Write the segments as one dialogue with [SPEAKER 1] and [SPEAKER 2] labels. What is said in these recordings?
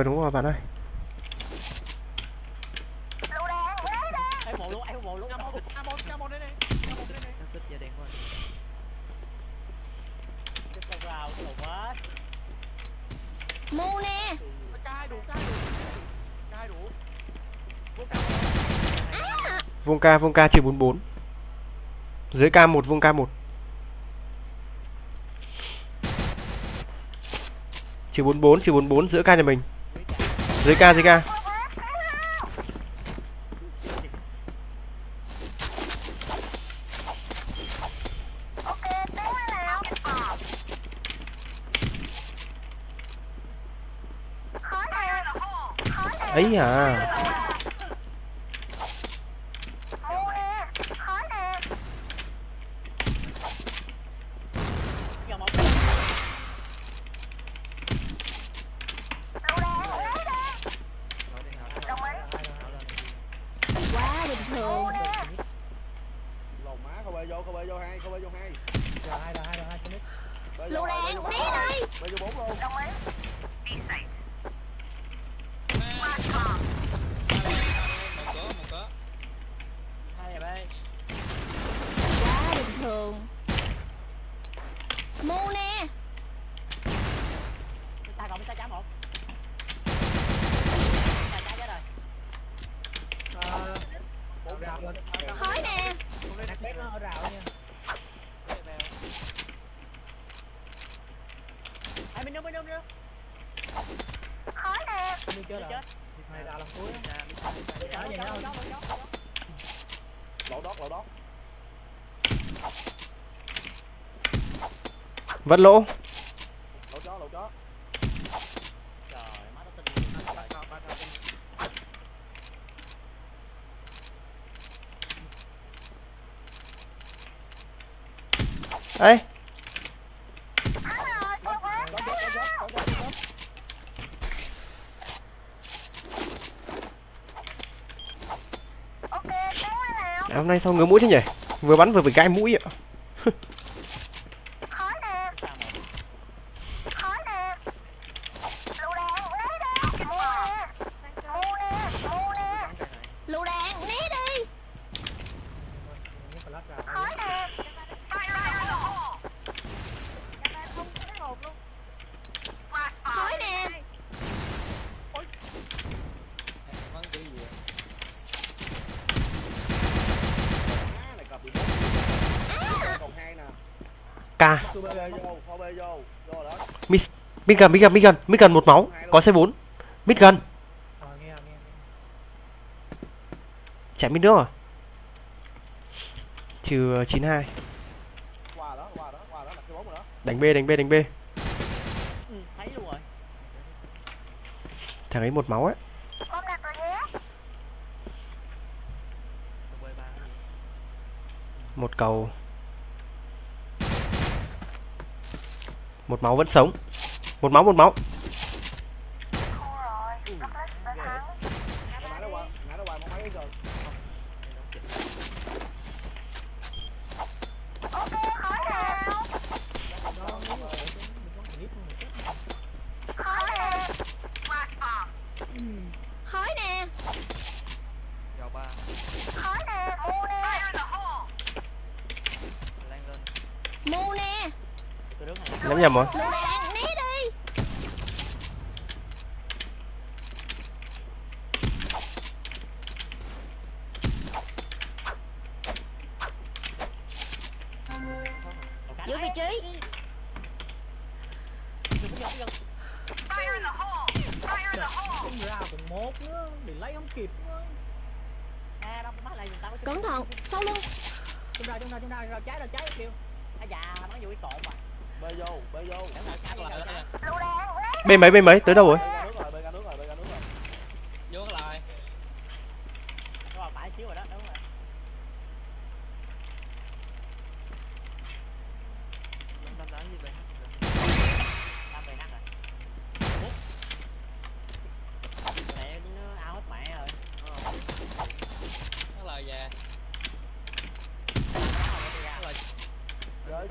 [SPEAKER 1] Đúng rồi bạn ơi.
[SPEAKER 2] Em một luôn, em một luôn.
[SPEAKER 3] A1 đây này. A1 đây này.
[SPEAKER 2] Nó kích da đen quá. Cái con rào cái đầu quá.
[SPEAKER 4] Mu nè.
[SPEAKER 3] K2 đủ, K2 đủ.
[SPEAKER 1] Vuông K trừ 44. Dưới K1 vuông K1. Trừ 44 giữa K nhà mình. Dưới K. Ấy à.
[SPEAKER 4] Quá bình thường.
[SPEAKER 5] Lồn má, không bê vô hai.
[SPEAKER 2] Rồi,
[SPEAKER 4] Lựu đạn né đây.
[SPEAKER 5] Bê vô 4 luôn.
[SPEAKER 3] Một cỡ.
[SPEAKER 2] hai đẹp ơi.
[SPEAKER 4] Quá bình thường. Mu nè.
[SPEAKER 2] Biết sao chấm một. Sao chết rồi.
[SPEAKER 4] Khói nè.
[SPEAKER 2] Bếp nó ở rào nha. Ai bên nữa.
[SPEAKER 4] Khói nè.
[SPEAKER 2] Đi chơi rồi. Này rào làm cuối á. Ở nhìn nó.
[SPEAKER 5] Lỗ đót.
[SPEAKER 1] Vẫn lỗ.
[SPEAKER 5] Lỗ chó.
[SPEAKER 2] Trời, má nó tin.
[SPEAKER 1] Ấy. Hôm nay sao ngứa mũi thế nhỉ? Vừa bắn vừa phải gãi mũi ạ.
[SPEAKER 4] Lựu đạn né đi. Khói nè. Khói nè.
[SPEAKER 3] Vâng cái gì vậy?
[SPEAKER 5] Má này cặp bị còn 2 nè.
[SPEAKER 1] K.
[SPEAKER 5] Không bê vô. Vô đó.
[SPEAKER 1] Mid gần 1 máu. Có C4. Mid gần.
[SPEAKER 2] Nghe.
[SPEAKER 1] Chạy mid nước à? Trừ 92.
[SPEAKER 5] Qua đó là cái 4 rồi đó.
[SPEAKER 1] Đánh B.
[SPEAKER 2] Thấy luôn rồi.
[SPEAKER 1] Thằng ấy 1 máu ấy. Một cầu. 1 máu vẫn sống. 1 máu.
[SPEAKER 5] Ngã nó qua một mấy rồi.
[SPEAKER 4] Khói nè.
[SPEAKER 3] Vào 3.
[SPEAKER 4] Khói nè. Mu nè.
[SPEAKER 3] Lan lên.
[SPEAKER 4] Mu nè.
[SPEAKER 1] Ném nhầm rồi.
[SPEAKER 4] Lựu đạn né đi. Giữ vị trí.
[SPEAKER 2] Ra cùng một nữa, để lấy không kịp nữa.
[SPEAKER 4] Cẩn thận. Sau lưng.
[SPEAKER 2] Trong ra, rồi trái kêu. Ai già, bắn vô cái cột mà.
[SPEAKER 5] Bê vô.
[SPEAKER 1] Bên mấy tới đâu rồi?
[SPEAKER 5] Bê ra nước rồi.
[SPEAKER 3] Vô cái lại.
[SPEAKER 2] Đúng rồi, phải xíu rồi đó, đúng rồi.
[SPEAKER 3] Đánh gì vậy?
[SPEAKER 2] Làm về nát rồi. Mẹ nó ao hết mẹ rồi.
[SPEAKER 3] Nó lời về.
[SPEAKER 5] Chơi.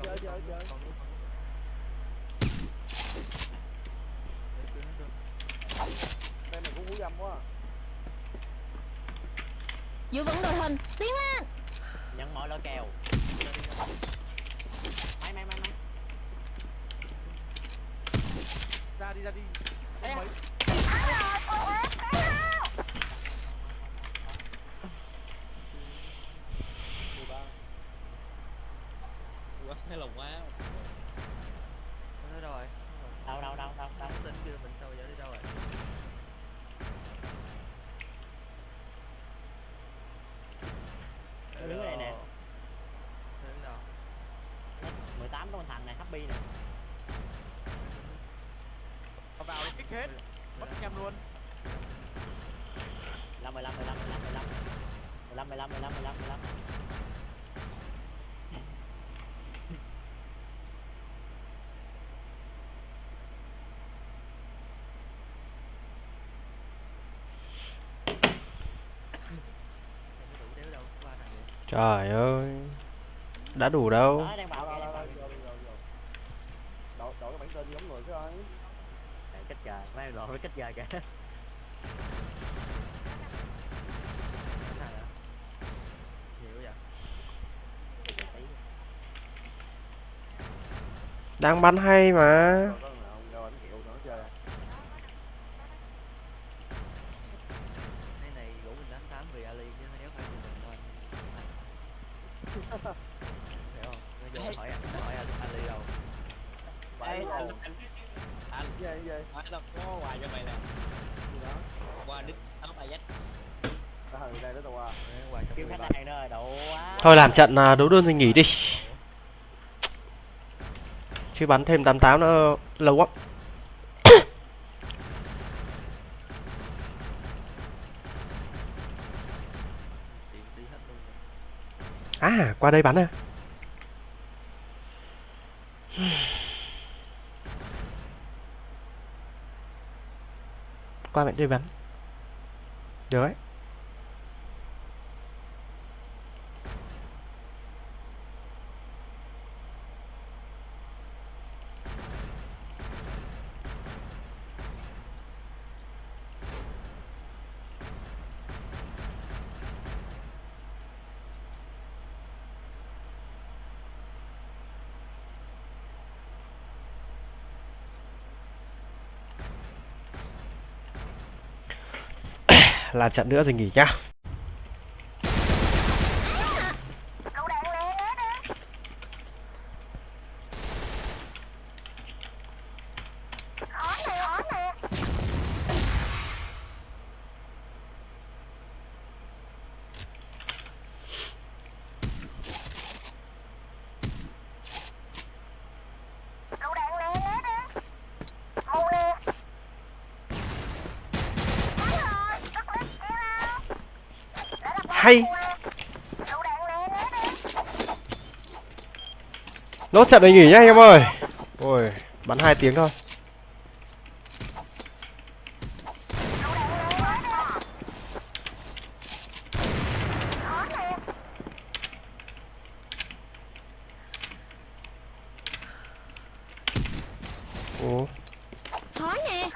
[SPEAKER 5] râm quá.
[SPEAKER 4] Giữ vững đội hình. Tiến lên.
[SPEAKER 2] Nhận mọi lôi kèo. Máy.
[SPEAKER 5] Ra đi.
[SPEAKER 2] Ê,
[SPEAKER 5] Mấy.
[SPEAKER 3] Quá hay lòng quá. Nó đâu rồi?
[SPEAKER 2] đâu.
[SPEAKER 3] Tên kia mình sao giờ đi đâu rồi?
[SPEAKER 2] Nó đứng ở đây nè.
[SPEAKER 3] Đứng đâu?
[SPEAKER 2] 18 có con thành này, happy nè.
[SPEAKER 5] Vào kích hết. Mất em luôn.
[SPEAKER 2] 15.
[SPEAKER 3] Đéo đâu, qua thằng vậy.
[SPEAKER 1] Trời ơi. Đã đủ đâu.
[SPEAKER 2] Đó, đang bảo kìa.
[SPEAKER 5] Đổi cái bản tên giống người chứ ơi.
[SPEAKER 2] Kích trời, mấy lộ nó kích trời kìa.
[SPEAKER 3] Thằng hả? Nhiều vậy?
[SPEAKER 1] Đang bắn hay mà.
[SPEAKER 5] Rồi anh chịu nữa chơi.
[SPEAKER 3] Cái này rủ mình đánh 8 vì Ali chứ nếu phải tụi mình lên. Hiểu không? Bây giờ hỏi Ali đâu.
[SPEAKER 2] Ê,
[SPEAKER 3] Anh
[SPEAKER 5] Gì?
[SPEAKER 3] anh đâu có quà cho mày nè.
[SPEAKER 5] Gì đó?
[SPEAKER 3] Quà đít áo bài dắt.
[SPEAKER 5] Đây đó tao qua.
[SPEAKER 3] Quà cho
[SPEAKER 2] kêu
[SPEAKER 3] mày
[SPEAKER 2] khách hàng nữa đủ quá.
[SPEAKER 1] Thôi làm trận đấu đơn thì nghỉ đi. Chứ bắn thêm 88 nó lâu quá.
[SPEAKER 3] đi hết luôn.
[SPEAKER 1] À, qua đây bắn à. Qua bên đây bắn. Được đấy. Làm trận nữa rồi nghỉ nhá. Hay. Nốt trận này nghỉ nhá anh em ơi. Ôi, bắn 2 tiếng thôi. Ồ.
[SPEAKER 4] Khói nè.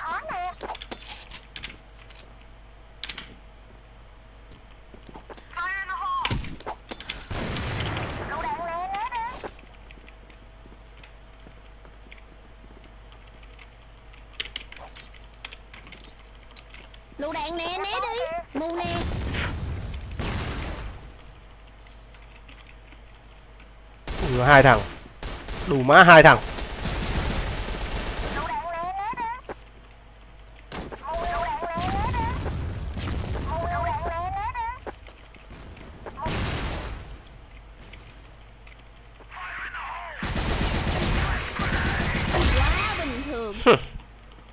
[SPEAKER 4] Lựu đạn nè, né đi. Ngu nè.
[SPEAKER 1] Ủa, 2 thằng. Đủ má 2 thằng.
[SPEAKER 4] Quá bình thường.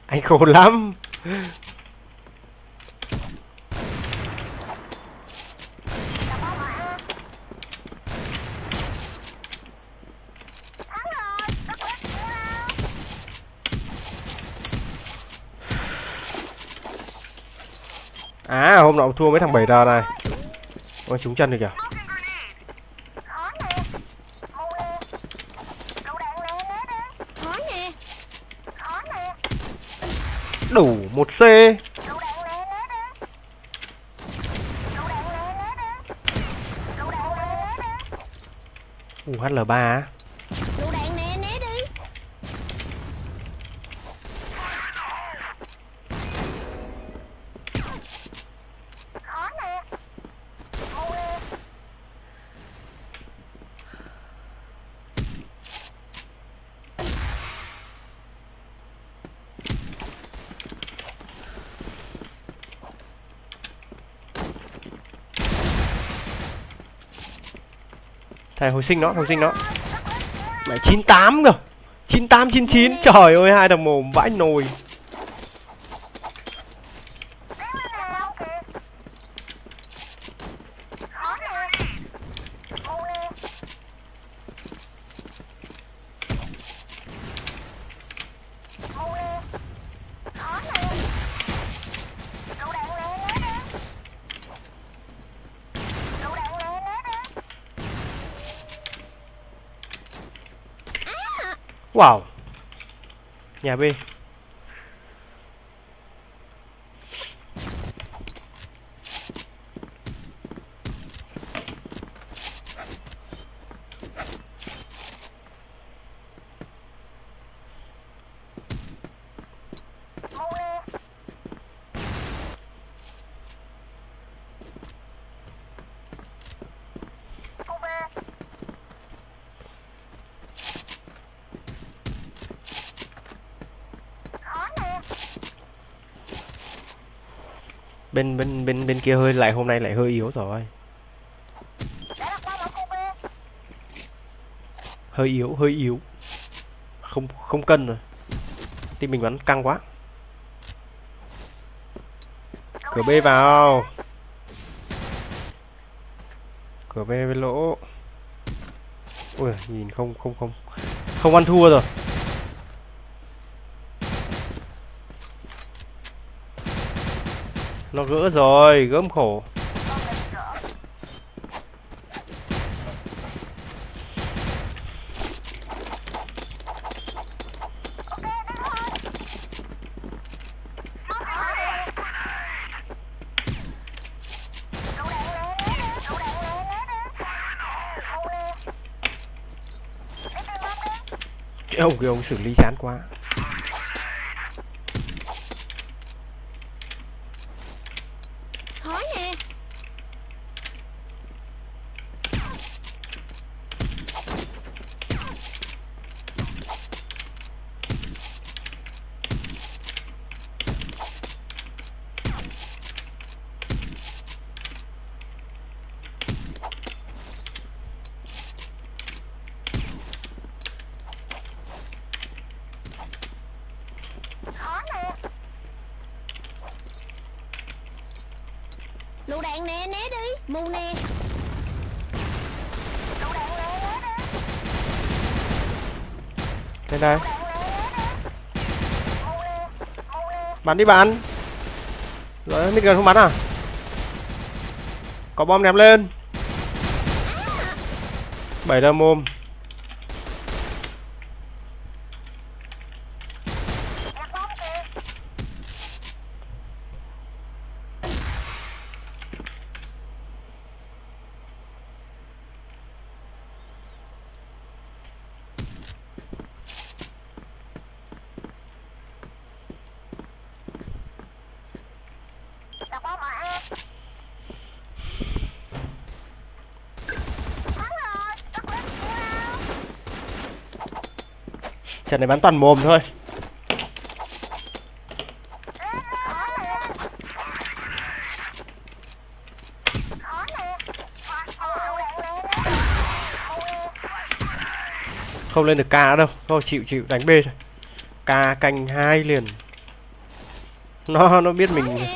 [SPEAKER 1] Anh khôn lắm. À, hôm nọ thua mấy thằng 7R này. Ôi, trúng chân rồi kìa.
[SPEAKER 4] Khói nè.
[SPEAKER 1] Đủ 1C. UHL3 á.
[SPEAKER 4] Lựu đạn nè, né đi. Khó nè. Ngu nè.
[SPEAKER 1] Thầy hồi sinh nó, hồi sinh nó. Mày 98 cơ. 98 99. Trời ơi, hai thằng mồm vãi nồi. Wow. Nhà B. Bên kia hôm nay lại hơi yếu rồi. Hơi yếu. Không cân rồi. Team mình bắn căng quá. Cửa B vào. Cửa B với lỗ. Ui, nhìn không ăn thua rồi. Nó gỡ rồi, gớm khổ. Cái ông xử lý chán quá.
[SPEAKER 4] Khó nè. Lựu đạn nè, né đi. Mù nè.
[SPEAKER 1] Đây đây. Bắn đi bạn. Rồi mình gần không bắn à? Có bom ném lên. 7 đâm mồm. Trận này bắn toàn mồm thôi. Không lên được ca nữa đâu. Thôi chịu đánh B thôi. Ca canh 2 liền. Nó biết mình,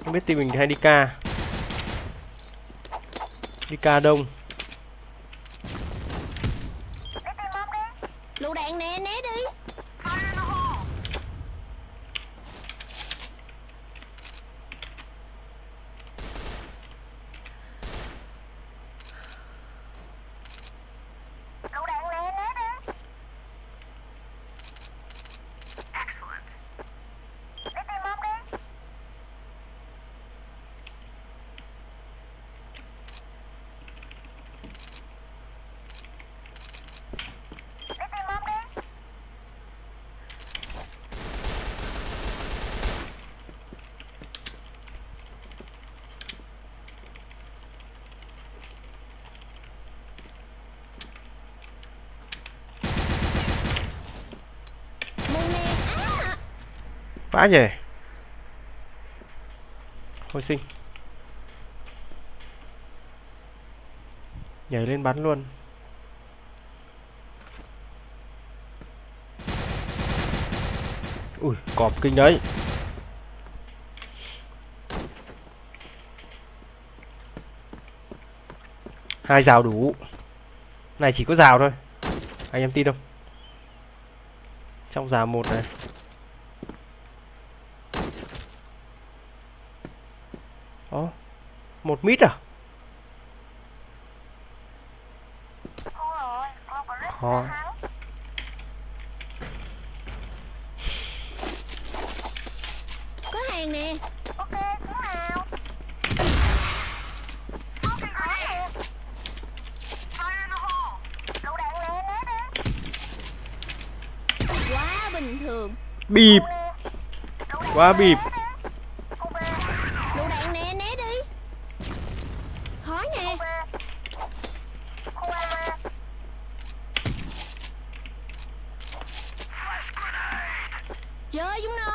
[SPEAKER 1] nó biết team mình hay đi ca. Đi ca đông.
[SPEAKER 4] Lựu đạn nè, né đi.
[SPEAKER 1] vãi nhỉ. Hồi sinh. Nhảy lên bắn luôn. Ui, cọp kinh đấy. Hai rào đủ. Này chỉ có rào thôi. Anh em tin không? Trong rào một này. Đó. Một mít à? Khó.
[SPEAKER 4] Có hàng nè. Quá bình thường.
[SPEAKER 1] Bịp. Quá bịp.
[SPEAKER 4] Lựu đạn nè, né đi. Khói nè. Chơi chúng nó.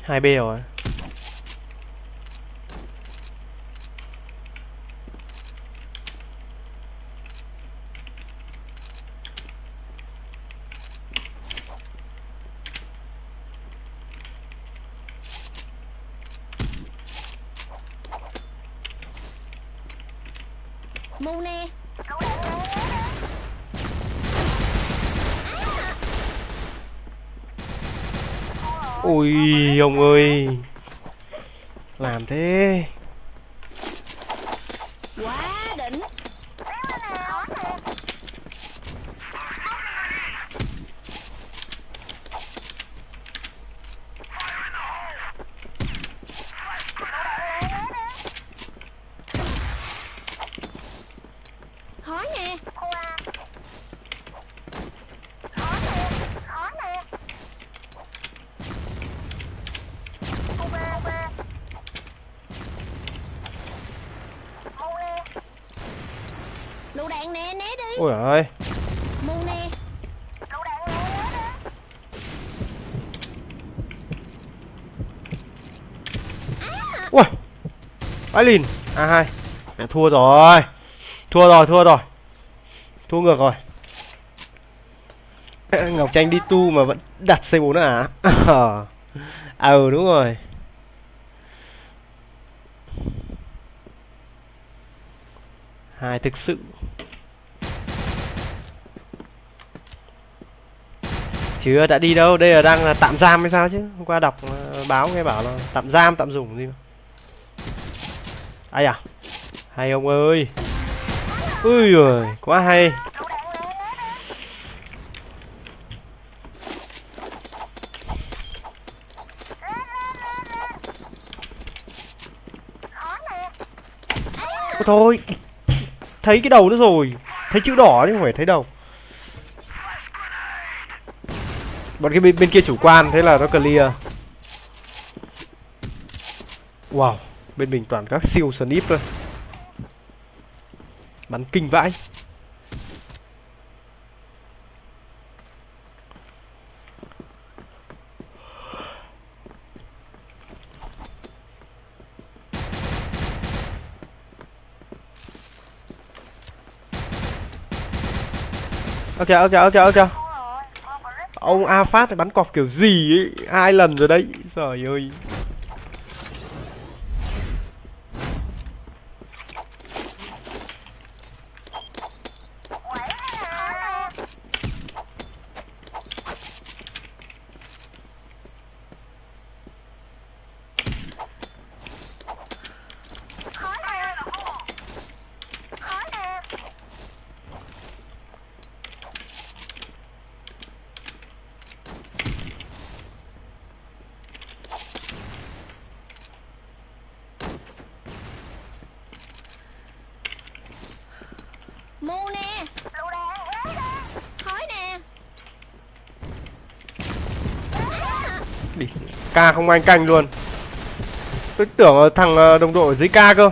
[SPEAKER 1] Hai B rồi.
[SPEAKER 4] Mù nè.
[SPEAKER 1] Ui ông ơi. Làm thế.
[SPEAKER 4] Quá đỉnh. Khói nè. Lựu đạn nè, né đi.
[SPEAKER 1] Ôi giời ơi.
[SPEAKER 4] Mù nè.
[SPEAKER 1] Ui. Vãi lìn. A2. Mẹ thua rồi. Thua rồi, thua rồi. Thua ngược rồi. Ngọc Tranh đi tu mà vẫn đặt C4 à? Đúng rồi. Hai thực sự. Chưa đã đi đâu, đây là đang là tạm giam hay sao chứ? Hôm qua đọc báo nghe bảo là tạm giam, tạm dùng gì mà. Ai à? Hay ông ơi. Ui giời, quá hay. Ôi thôi, thấy cái đầu nữa rồi. Thấy chữ đỏ chứ không phải thấy đầu. Bọn cái bên kia chủ quan, thế là nó clear. Wow, bên mình toàn các siêu snip thôi. Bắn kinh vãi. Ok. Ông A Phát bắn cọp kiểu gì ấy, 2 lần rồi đấy. Trời ơi.
[SPEAKER 4] Mù nè. Khói nè.
[SPEAKER 1] Đi. Ca không anh canh luôn. Tôi tưởng là thằng đồng đội ở dưới ca cơ.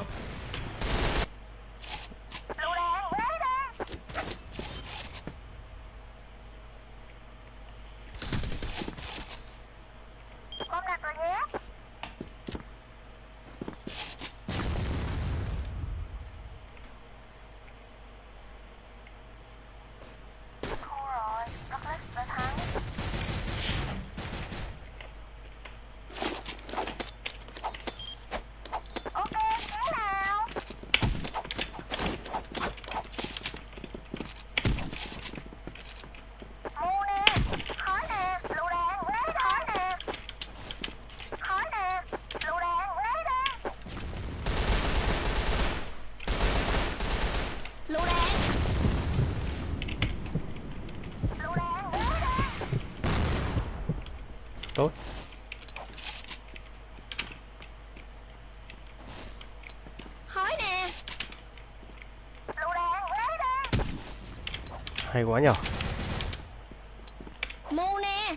[SPEAKER 4] Lựu đạn.
[SPEAKER 1] Tốt.
[SPEAKER 4] Khói nè.
[SPEAKER 1] Hay quá nhở.
[SPEAKER 4] Mù nè.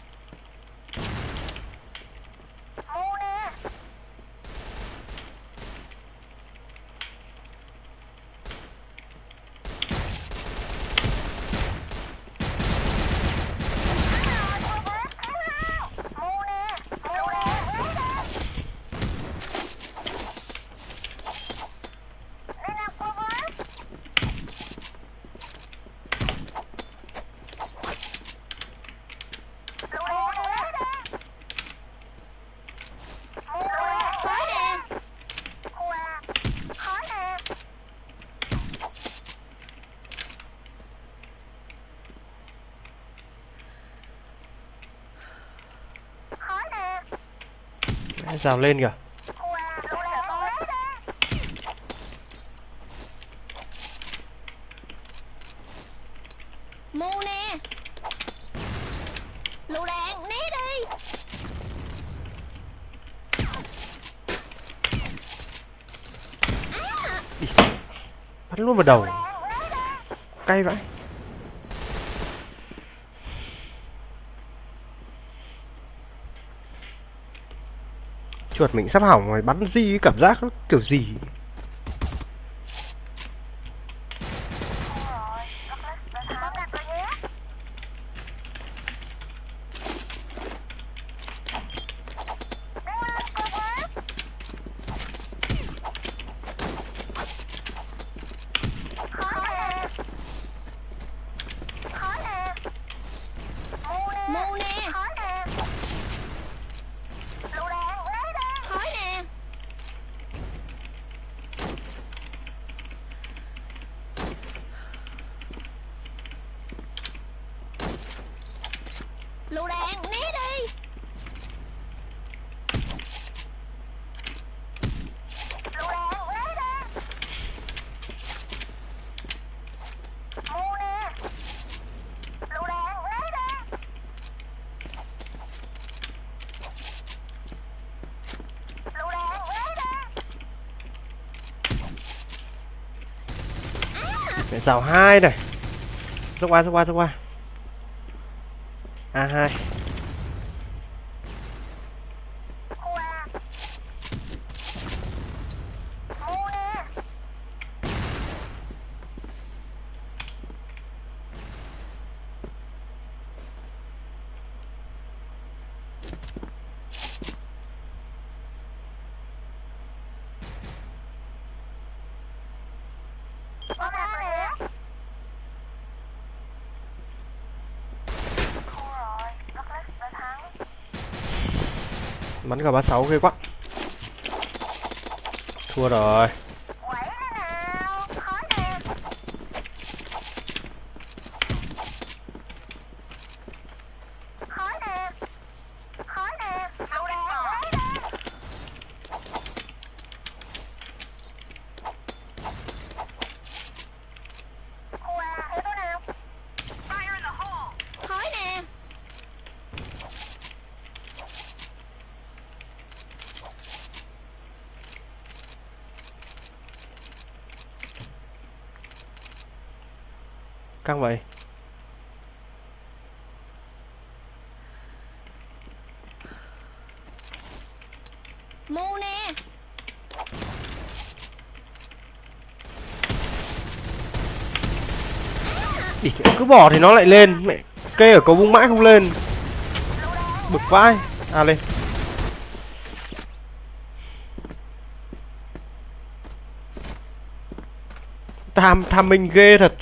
[SPEAKER 1] Rào lên kìa.
[SPEAKER 4] Mù nè. Lựu đạn, né đi.
[SPEAKER 1] Bắn luôn vào đầu. Cay vậy. Chuột mình sắp hỏng rồi, bắn gì cái cảm giác nó kiểu gì.
[SPEAKER 4] Mù nè. Khói nè. Lựu đạn, né đi.
[SPEAKER 1] Để rào 2 này. Dốc qua. A2. Bắn cả 36 ghê quá. Thua rồi.
[SPEAKER 4] Khói nè.
[SPEAKER 1] Căng vậy.
[SPEAKER 4] Mu nè.
[SPEAKER 1] Ý, cứ bỏ thì nó lại lên. Mẹ cây ở cầu bung mãi không lên. Bực vãi. À lên. Tham minh ghê thật.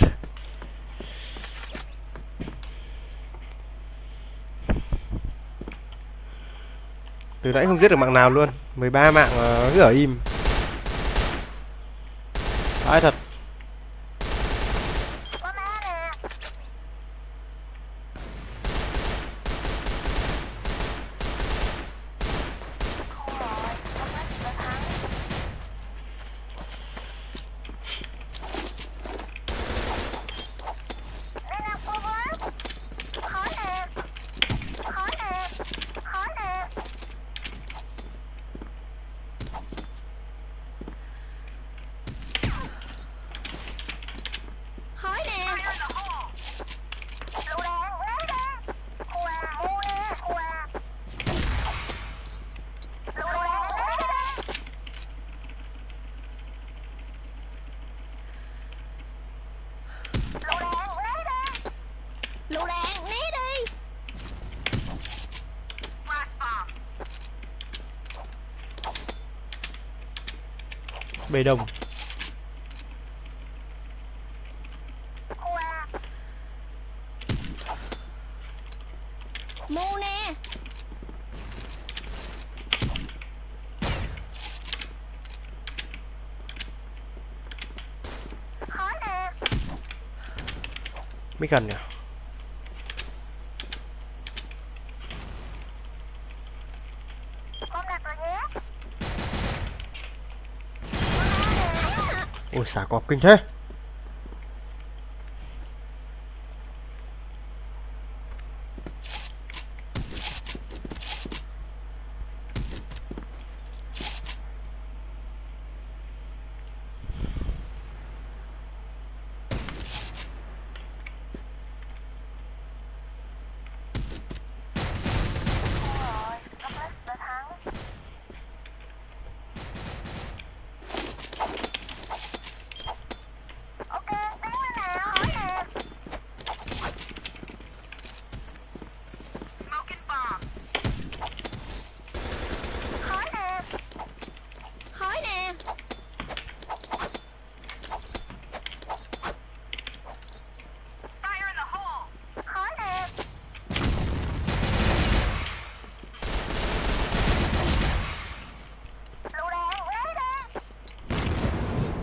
[SPEAKER 1] Từ nãy không giết được mạng nào luôn. 13 mạng cứ ở im. Vãi thật.
[SPEAKER 4] Khói nè. Lựu đạn né đi.
[SPEAKER 1] Bê đồng.
[SPEAKER 4] Mu nè.
[SPEAKER 1] Mới gần nhỉ. Ôi xả cọp kinh thế.
[SPEAKER 4] Khói nè. Khói nè. Lựu đạn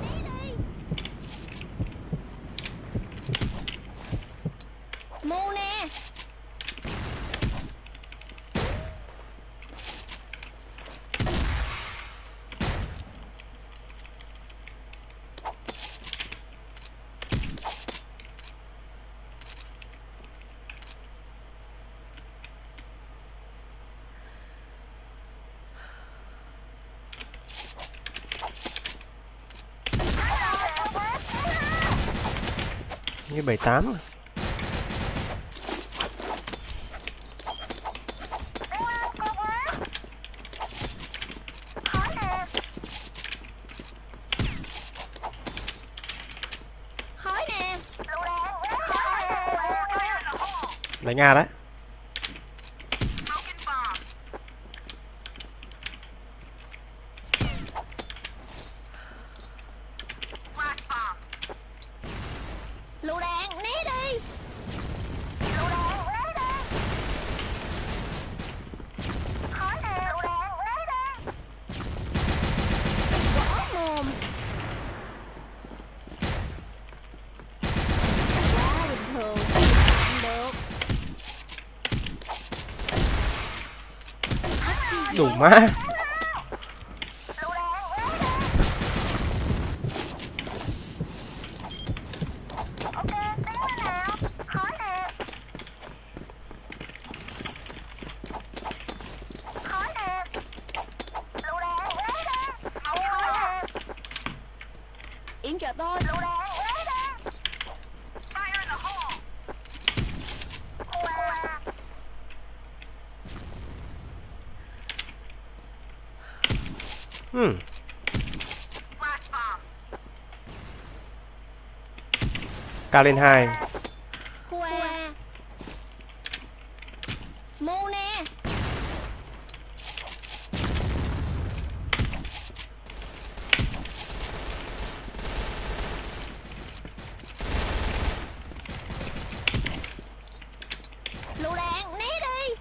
[SPEAKER 4] né đi. Mu nè.
[SPEAKER 1] Như 78.
[SPEAKER 4] Khói nè.
[SPEAKER 1] Đánh A đấy.
[SPEAKER 4] Lựu đạn né đi. Khói nè. Võ mồm. Quá bình thường. Không được.
[SPEAKER 1] Đủ má.
[SPEAKER 4] Im chờ tôi.
[SPEAKER 1] Ca lên 2.
[SPEAKER 4] Khoa. Mu nè. Lựu đạn, né đi.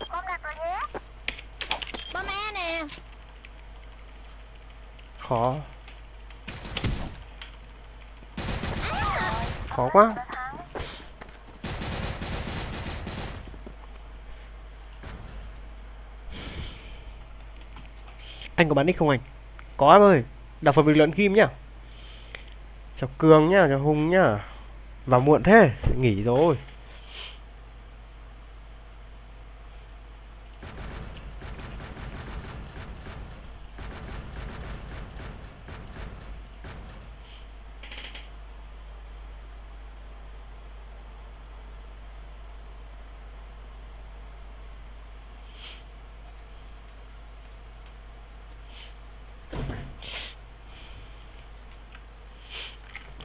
[SPEAKER 4] Con đặt rồi nhé. Ba ma nè.
[SPEAKER 1] Khó. Khó quá. Anh có bắn nick không anh? Có em ơi. Đọc phần bình luận Kim nhá. Chào Cường nhá, chào Hùng nhá. Vào muộn thế, nghỉ rồi.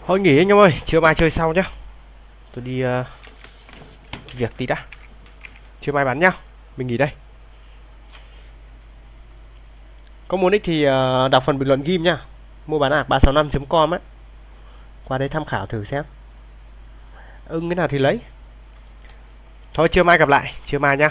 [SPEAKER 1] Thôi nghỉ anh em ơi, trưa mai chơi sau nhá. Tôi đi việc tí đã. Trưa mai bắn nhá. Mình nghỉ đây. Có muốn nick thì đọc phần bình luận Kim nhá. Mua bán ạc 365.com á. Qua đây tham khảo thử xem. Cái nào thì lấy. Thôi trưa mai gặp lại, trưa mai nhá.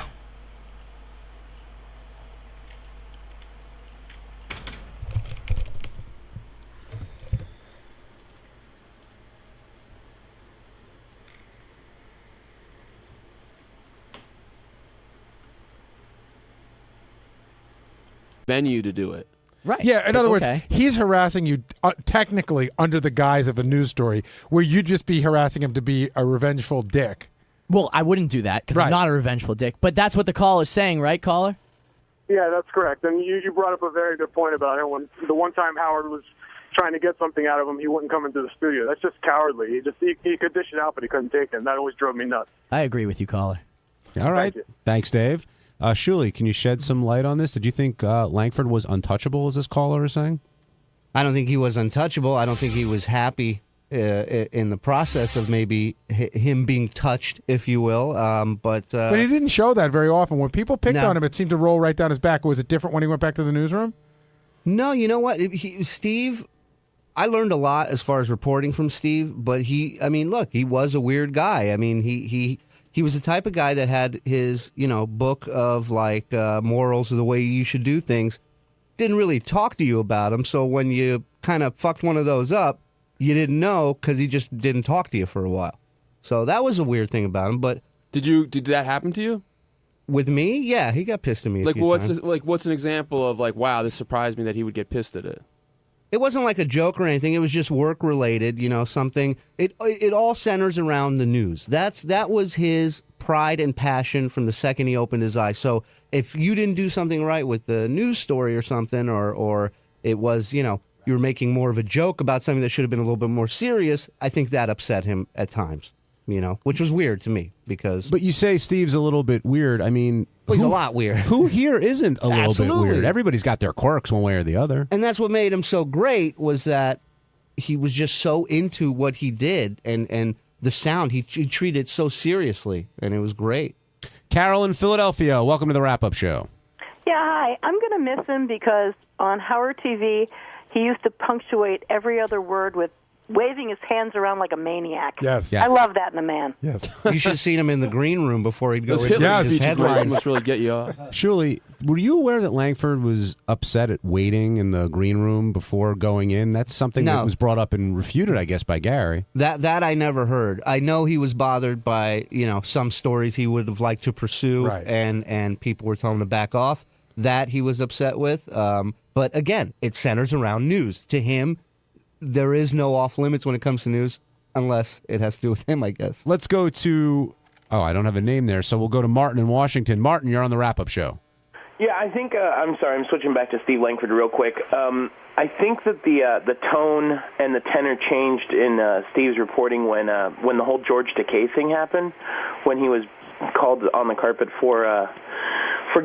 [SPEAKER 5] Venue to do it.
[SPEAKER 6] Right.
[SPEAKER 7] Yeah, in other
[SPEAKER 6] Okay.
[SPEAKER 7] words, he's harassing you technically under the guise of a news story, where you'd just be harassing him to be a revengeful dick.
[SPEAKER 6] Well, I wouldn't do that because
[SPEAKER 7] Right.
[SPEAKER 6] I'm not a revengeful dick. But that's what the caller's saying, right, caller?
[SPEAKER 8] Yeah, that's correct. And you brought up a very good point about it. When the one time Howard was trying to get something out of him, he wouldn't come into the studio. That's just cowardly. He could dish it out, but he couldn't take it. And that always drove me nuts.
[SPEAKER 6] I agree with you, caller.
[SPEAKER 9] All right.
[SPEAKER 8] Thank you.
[SPEAKER 9] Thanks, Dave. Shuli, can you shed some light on this? Did you think Langford was untouchable, as this caller is saying?
[SPEAKER 10] I don't think he was untouchable. I don't think he was happy in the process of maybe him being touched, if you will. But
[SPEAKER 7] he didn't show that very often. When people picked
[SPEAKER 10] No.
[SPEAKER 7] on him, it seemed to roll right down his back. Was it different when he went back to the newsroom?
[SPEAKER 10] No, you know what? Steve, I learned a lot as far as reporting from Steve, but look, he was a weird guy. I mean, he was the type of guy that had his, book of like morals of the way you should do things. Didn't really talk to you about them. So when you kind of fucked one of those up, you didn't know because he just didn't talk to you for a while. So that was a weird thing about him. But
[SPEAKER 5] Did that happen to you?
[SPEAKER 10] with me, yeah, he got pissed at me.
[SPEAKER 5] Like
[SPEAKER 10] a few times.
[SPEAKER 5] what's an example of like, wow, this surprised me that he would get pissed at it?
[SPEAKER 10] It wasn't like a joke or anything. It was just work related, something. It all centers around the news. That was his pride and passion from the second he opened his eyes. So if you didn't do something right with the news story or something, or it was, you were making more of a joke about something that should have been a little bit more serious, I think that upset him at times, which was weird to me because.
[SPEAKER 9] But you say Steve's a little bit weird. I mean,
[SPEAKER 10] He's a lot weird.
[SPEAKER 9] Who here isn't a little bit
[SPEAKER 10] Absolutely.
[SPEAKER 9] weird? Everybody's got their quirks one way or the other.
[SPEAKER 10] And that's what made him so great was that he was just so into what he did and the sound. He treated it so seriously, and it was great.
[SPEAKER 9] Carol in Philadelphia, welcome to the Wrap-Up Show.
[SPEAKER 11] Yeah, hi. I'm going to miss him because on Howard TV, he used to punctuate every other word with waving his hands around like a maniac.
[SPEAKER 7] Yes.
[SPEAKER 11] I love that in a man.
[SPEAKER 7] Yes.
[SPEAKER 10] You should have seen him in the green room before he'd go
[SPEAKER 5] Those
[SPEAKER 10] in
[SPEAKER 5] Hitler
[SPEAKER 7] Yeah,
[SPEAKER 10] his
[SPEAKER 5] speeches
[SPEAKER 10] headlines.
[SPEAKER 5] must really get you off.
[SPEAKER 9] Shuli, were you aware that Langford was upset at waiting in the green room before going in? That's something that
[SPEAKER 10] No.
[SPEAKER 9] was brought up and refuted, I guess, by Gary.
[SPEAKER 10] That I never heard. I know he was bothered by, some stories he would have liked to pursue,
[SPEAKER 7] Right.
[SPEAKER 10] and people were telling him to back off. That he was upset with. But again, it centers around news. To him, there is no off limits when it comes to news, unless it has to do with him, I guess.
[SPEAKER 9] Let's go to... Oh, I don't have a name there, so we'll go to Martin in Washington. Martin, you're on the Wrap-Up Show.
[SPEAKER 12] Yeah, I think I'm sorry. I'm switching back to Steve Langford real quick. I think that the tone and the tenor changed in Steve's reporting when the whole George Takei thing happened, when he was called on the carpet for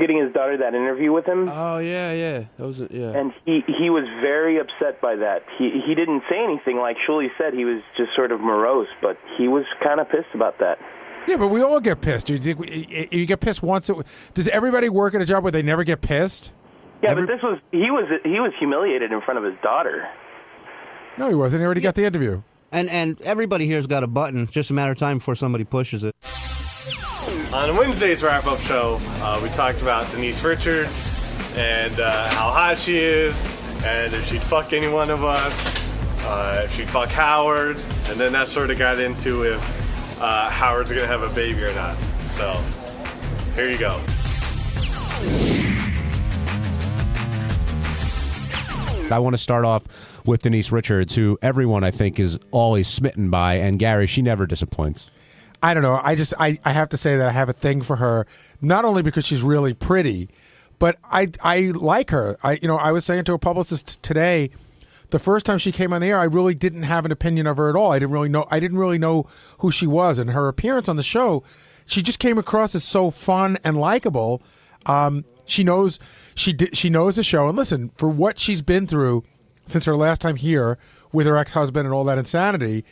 [SPEAKER 12] getting his daughter that interview with him.
[SPEAKER 13] Oh yeah. That was yeah.
[SPEAKER 12] And he was very upset by that. He didn't say anything like Shuley said. He was just sort of morose, but he was kind of pissed about that.
[SPEAKER 7] Yeah, but we all get pissed, dude. You get pissed once. Does everybody work at a job where they never get pissed?
[SPEAKER 12] Yeah, but he was humiliated in front of his daughter.
[SPEAKER 7] No, he wasn't. He already got the interview.
[SPEAKER 10] And everybody here's got a button. Just a matter of time before somebody pushes it.
[SPEAKER 14] On Wednesday's wrap-up show, we talked about Denise Richards and how hot she is, and if she'd fuck any one of us, if she'd fuck Howard, and then that sort of got into if Howard's going to have a baby or not. So, here you go.
[SPEAKER 9] I want to start off with Denise Richards, who everyone I think is always smitten by, and Gary, she never disappoints.
[SPEAKER 7] I don't know. I have to say that I have a thing for her, not only because she's really pretty, but I like her. I was saying to a publicist today, the first time she came on the air, I really didn't have an opinion of her at all. I didn't really know who she was, and her appearance on the show, she just came across as so fun and likable. She knows the show, and listen, for what she's been through since her last time here with her ex-husband and all that insanity,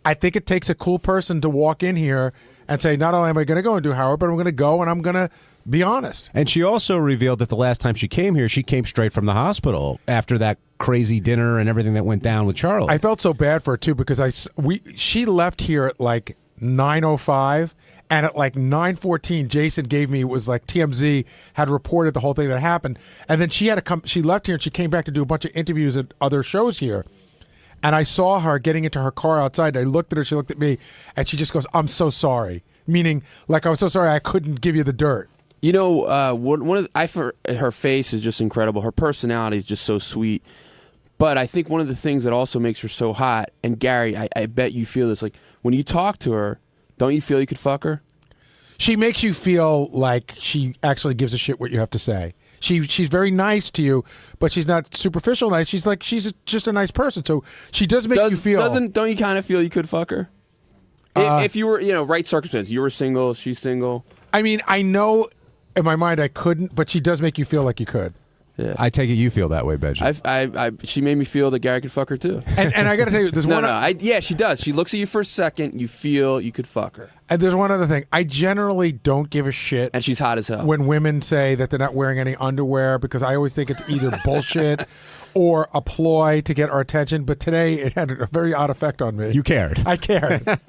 [SPEAKER 7] I think it takes a cool person to walk in here and say, not only am I going to go and do Howard, but I'm going to go and I'm going to be honest.
[SPEAKER 9] And she also revealed that the last time she came here, she came straight from the hospital after that crazy dinner and everything that went down with Charlie.
[SPEAKER 7] I felt so bad for her, too, because she left here at like 9:05, and at like 9:14, Jason gave me, it was like TMZ had reported the whole thing that happened, and then she had to come. She left here and she came back to do a bunch of interviews at other shows here. And I saw her getting into her car outside. I looked at her. She looked at me, and she just goes, "I'm so sorry." Meaning, like, I was so sorry I couldn't give you the dirt.
[SPEAKER 13] You know, her face is just incredible. Her personality is just so sweet. But I think one of the things that also makes her so hot, and Gary, I bet you feel this, like when you talk to her, don't you feel you could fuck her?
[SPEAKER 7] She makes you feel like she actually gives a shit what you have to say. She's very nice to you, but she's not superficial nice. She's just a nice person. So she does make you feel.
[SPEAKER 13] Don't you kind of feel you could fuck her? If you were, right circumstances, you were single, she's single.
[SPEAKER 7] I mean, I know in my mind I couldn't, but she does make you feel like you could.
[SPEAKER 13] Yeah.
[SPEAKER 9] I take it you feel that way, Benji.
[SPEAKER 13] She made me feel that Gary could fuck her too.
[SPEAKER 7] And I got to tell you, there's one.
[SPEAKER 13] Yeah, she does. She looks at you for a second. You feel you could fuck her.
[SPEAKER 7] And there's one other thing. I generally don't give a shit.
[SPEAKER 13] And she's hot as hell.
[SPEAKER 7] When women say that they're not wearing any underwear, because I always think it's either bullshit or a ploy to get our attention. But today it had a very odd effect on me.
[SPEAKER 9] You cared.
[SPEAKER 7] I cared.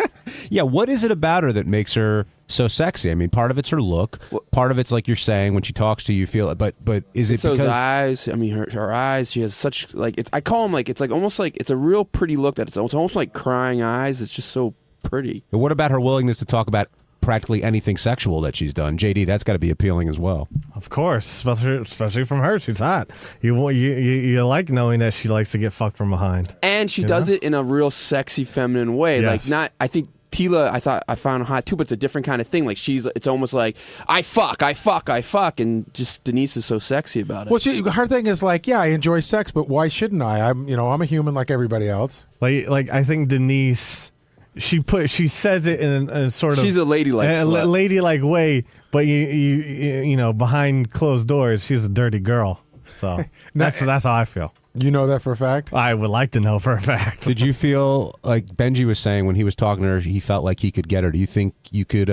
[SPEAKER 9] Yeah, what is it about her that makes her so sexy? I mean, part of it's her look. Part of it's like you're saying when she talks to you, you feel it. But is it because
[SPEAKER 13] those eyes? I mean, her eyes. She has such I call them like it's like almost like it's a real pretty look that it's almost like crying eyes. It's just so pretty.
[SPEAKER 9] But what about her willingness to talk about practically anything sexual that she's done? JD, that's got to be appealing as well.
[SPEAKER 15] Of course, especially from her. She's hot. You like knowing that she likes to get fucked from behind.
[SPEAKER 13] And she does it in a real sexy, feminine way.
[SPEAKER 15] Yes.
[SPEAKER 13] I think Tila, I found hot too, but it's a different kind of thing. Like it's almost like I fuck, and just Denise is so sexy about it.
[SPEAKER 7] Well, her thing is like, yeah, I enjoy sex, but why shouldn't I? I'm a human like everybody else.
[SPEAKER 15] Like I think Denise, she says it in a sort of,
[SPEAKER 13] she's a
[SPEAKER 15] ladylike way, but you know behind closed doors she's a dirty girl. So that's how I feel.
[SPEAKER 7] You know that for a fact?
[SPEAKER 15] I would like to know for a fact.
[SPEAKER 9] Did you feel like Benji was saying when he was talking to her, he felt like he could get her? Do you think you could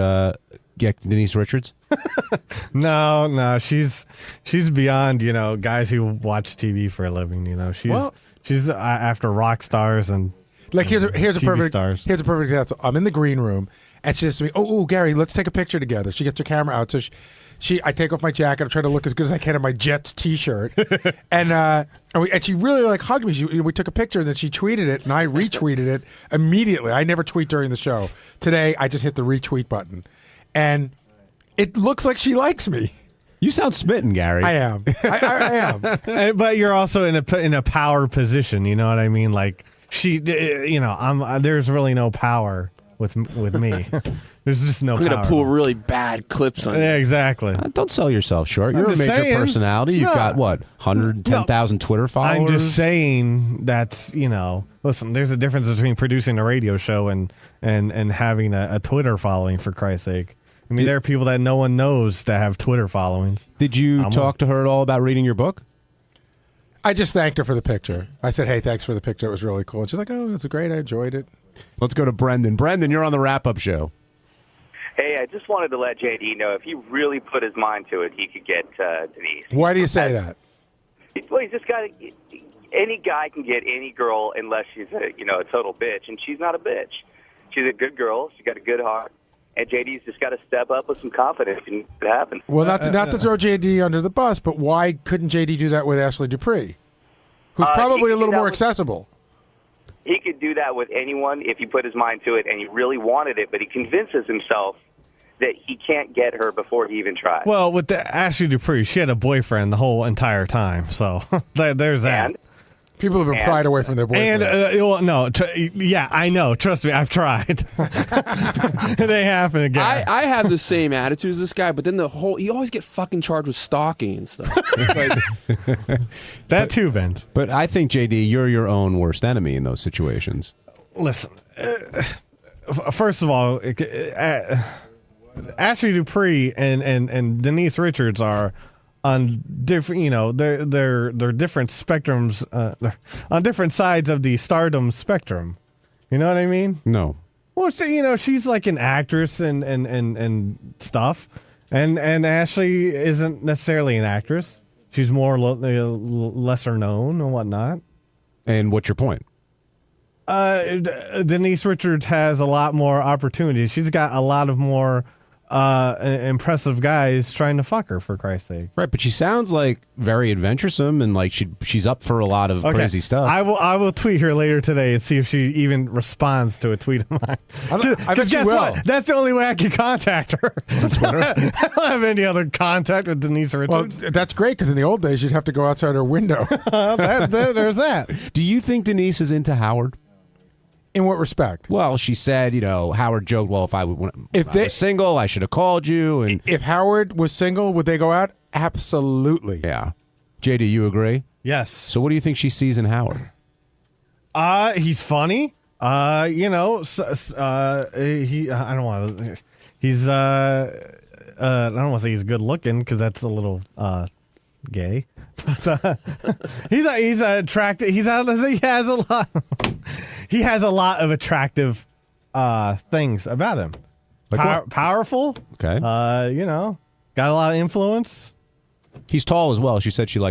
[SPEAKER 9] get Denise Richards?
[SPEAKER 15] No, she's beyond guys who watch TV for a living. She's after rock stars and
[SPEAKER 7] like here's a perfect
[SPEAKER 15] stars.
[SPEAKER 7] Here's a perfect example. I'm in the green room and she says to me, "Oh, Gary, let's take a picture together." She gets her camera out, so I take off my jacket. I'm trying to look as good as I can in my Jets T-shirt, and she really hugged me. We took a picture, and then she tweeted it, and I retweeted it immediately. I never tweet during the show. Today, I just hit the retweet button, and it looks like she likes me.
[SPEAKER 9] You sound smitten, Gary.
[SPEAKER 7] I am. I am.
[SPEAKER 15] But you're also in a power position. You know what I mean? Like there's really no power with me. There's just no power.
[SPEAKER 13] I'm going to pull really bad clips on you.
[SPEAKER 15] Yeah, exactly.
[SPEAKER 9] Don't sell yourself short. You're a major personality. You've got, 110,000 Twitter followers?
[SPEAKER 15] I'm just saying that, listen, there's a difference between producing a radio show and having a Twitter following, for Christ's sake. I mean, there are people that no one knows that have Twitter followings.
[SPEAKER 9] Did you
[SPEAKER 15] I'm
[SPEAKER 9] talk to her at all about reading your book?
[SPEAKER 7] I just thanked her for the picture. I said, "Hey, thanks for the picture. It was really cool." And she's like, "Oh, that's great. I enjoyed it."
[SPEAKER 9] Let's go to Brendan. Brendan, you're on the wrap-up show.
[SPEAKER 16] Hey, I just wanted to let JD know if he really put his mind to it, he could get Denise.
[SPEAKER 7] Why do you say that?
[SPEAKER 16] Well, he's just got to. Any guy can get any girl unless she's a total bitch, and she's not a bitch. She's a good girl. She's got a good heart, and JD's just got to step up with some confidence, and it happens.
[SPEAKER 7] Well, not to throw JD under the bus, but why couldn't JD do that with Ashley Dupree, who's probably a little more accessible?
[SPEAKER 16] He could do that with anyone if he put his mind to it and he really wanted it, but he convinces himself that he can't get her before he even tries.
[SPEAKER 15] Well, with the Ashley Dupree, she had a boyfriend the whole entire time, so there's that.
[SPEAKER 7] People have been pried away from their boyfriend.
[SPEAKER 15] Yeah, I know. Trust me, I've tried. They happen again.
[SPEAKER 13] I have the same attitude as this guy, but then you always get fucking charged with stalking and stuff. It's like,
[SPEAKER 15] that too, Ben.
[SPEAKER 9] But I think, JD, you're your own worst enemy in those situations.
[SPEAKER 15] Listen, first of all, Ashley Dupree and Denise Richards are on different, they're different spectrums, they're on different sides of the stardom spectrum. You know what I mean?
[SPEAKER 9] No.
[SPEAKER 15] Well, she's like an actress and stuff, and Ashley isn't necessarily an actress. She's more lesser known and whatnot.
[SPEAKER 9] And what's your point?
[SPEAKER 15] Denise Richards has a lot more opportunities. She's got a lot of more impressive guys trying to fuck her, for Christ's sake.
[SPEAKER 9] Right, but she sounds like very adventuresome and like she's up for a lot of crazy stuff.
[SPEAKER 15] I will tweet her later today and see if she even responds to a tweet of mine.
[SPEAKER 7] I bet she
[SPEAKER 15] guess
[SPEAKER 7] will.
[SPEAKER 15] what? That's the only way I can contact her. On Twitter. I don't have any other contact with Denise Richards.
[SPEAKER 7] Well, that's great because in the old days you'd have to go outside her window.
[SPEAKER 15] There's that.
[SPEAKER 9] Do you think Denise is into Howard?
[SPEAKER 7] In what respect?
[SPEAKER 9] Well, she said, Howard joked, well, if I was single, I should have called you. And
[SPEAKER 7] if Howard was single, would they go out? Absolutely.
[SPEAKER 9] Yeah. JD, you agree?
[SPEAKER 15] Yes.
[SPEAKER 9] So what do you think she sees in Howard?
[SPEAKER 15] He's funny. I don't want to. He's I don't want to say he's good looking because that's a little gay. But, he's attractive. He has a lot. He has a lot of attractive things about him. Powerful.
[SPEAKER 9] Okay.
[SPEAKER 15] Got a lot of influence.
[SPEAKER 9] He's tall as well. She said she liked